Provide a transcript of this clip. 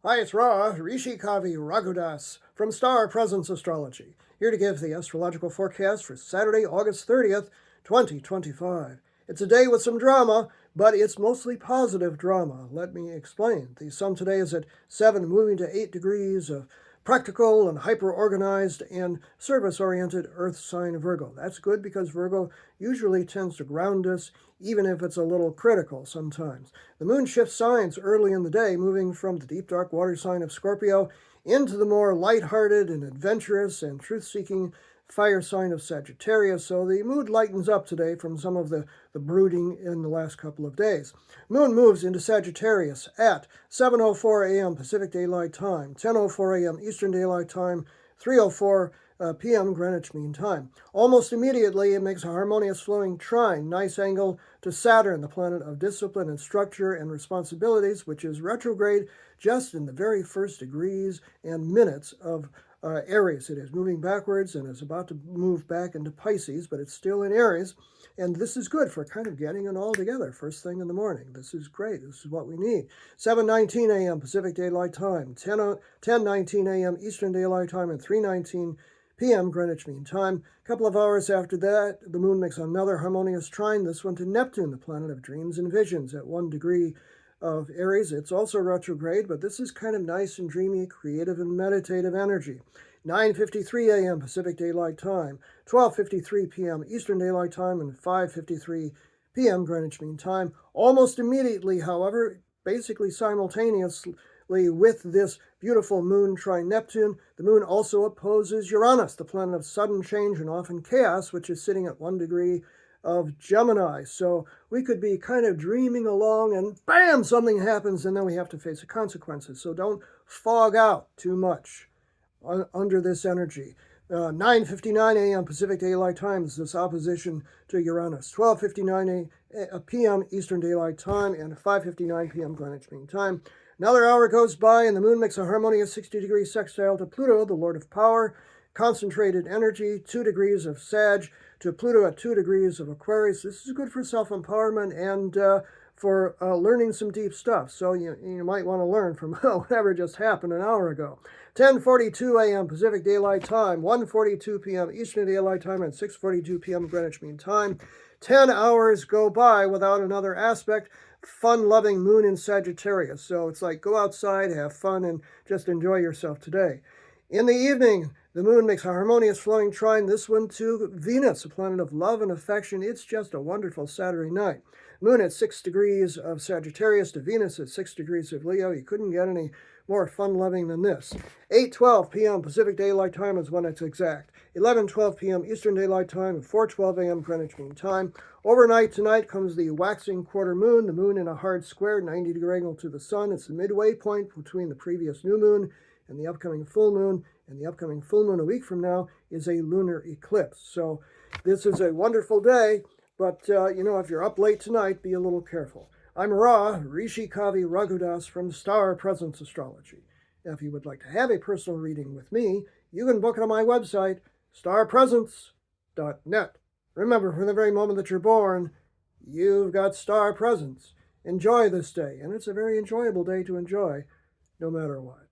Hi, it's Ra, Rishi Kavi Raghudas from Star Presence Astrology, here to give the astrological forecast for Saturday, August 30th, 2025. It's a day with some drama, but it's mostly positive drama. Let me explain. The sun today is at 7, moving to 8 degrees of practical and hyper-organized and service-oriented Earth sign Virgo. That's good because Virgo usually tends to ground us, even if it's a little critical sometimes. The moon shifts signs early in the day, moving from the deep dark water sign of Scorpio into the more lighthearted and adventurous and truth-seeking fire sign of Sagittarius, so the mood lightens up today from some of the brooding in the last couple of days. Moon moves into Sagittarius at 7:04 a.m. Pacific Daylight Time, 10:04 a.m. Eastern Daylight Time, 3:04 p.m. Greenwich Mean Time. Almost immediately, it makes a harmonious flowing trine, nice angle to Saturn, the planet of discipline and structure and responsibilities, which is retrograde just in the very first degrees and minutes of Aries. It is moving backwards and is about to move back into Pisces, but it's still in Aries. And this is good for kind of getting it all together first thing in the morning. This is great. This is what we need. 7:19 a.m. Pacific Daylight Time, 10:19 a.m. Eastern Daylight Time, and 3:19 p.m. Greenwich Mean Time. A couple of hours after that, the moon makes another harmonious trine, this one to Neptune, the planet of dreams and visions, at 1 degree of Aries. It's also retrograde, but this is kind of nice and dreamy, creative and meditative energy. 9:53 a.m. Pacific Daylight Time, 12:53 p.m. Eastern Daylight Time, and 5:53 p.m. Greenwich Mean Time. Almost immediately, however, basically simultaneously with this beautiful moon trine Neptune, the moon also opposes Uranus, the planet of sudden change and often chaos, which is sitting at 1 degree of Gemini. So we could be kind of dreaming along and bam, something happens, and then we have to face the consequences. So don't fog out too much under this energy. 9:59 a.m. Pacific Daylight Time is this opposition to Uranus. 12:59 p.m. Eastern Daylight Time and 5:59 p.m. Greenwich Mean Time. Another hour goes by and the moon makes a harmonious 60-degree sextile to Pluto, the Lord of Power, concentrated energy, 2 degrees of Sag to Pluto at 2 degrees of Aquarius. This is good for self-empowerment and for learning some deep stuff. So you might want to learn from whatever just happened an hour ago. 10:42 a.m. Pacific Daylight Time, 1:42 p.m. Eastern Daylight Time, and 6:42 p.m. Greenwich Mean Time. 10 hours go by without another aspect. Fun-loving moon in Sagittarius. So it's like go outside, have fun, and just enjoy yourself today. In the evening, the moon makes a harmonious flowing trine, this one to Venus, a planet of love and affection. It's just a wonderful Saturday night. Moon at 6 degrees of Sagittarius to Venus at 6 degrees of Leo. You couldn't get any more fun-loving than this. 8:12 p.m. Pacific Daylight Time is when it's exact. 11:12 p.m. Eastern Daylight Time and 4:12 a.m. Greenwich Mean Time. Overnight tonight comes the waxing quarter moon, the moon in a hard square, 90-degree angle to the sun. It's the midway point between the previous new moon and the upcoming full moon, and the upcoming full moon a week from now is a lunar eclipse. So this is a wonderful day, but if you're up late tonight, be a little careful. I'm Ra, Rishi Kavi Raghudas from Star Presence Astrology. Now, if you would like to have a personal reading with me, you can book it on my website, starpresence.net. Remember, from the very moment that you're born, you've got star presence. Enjoy this day, and it's a very enjoyable day to enjoy, no matter what.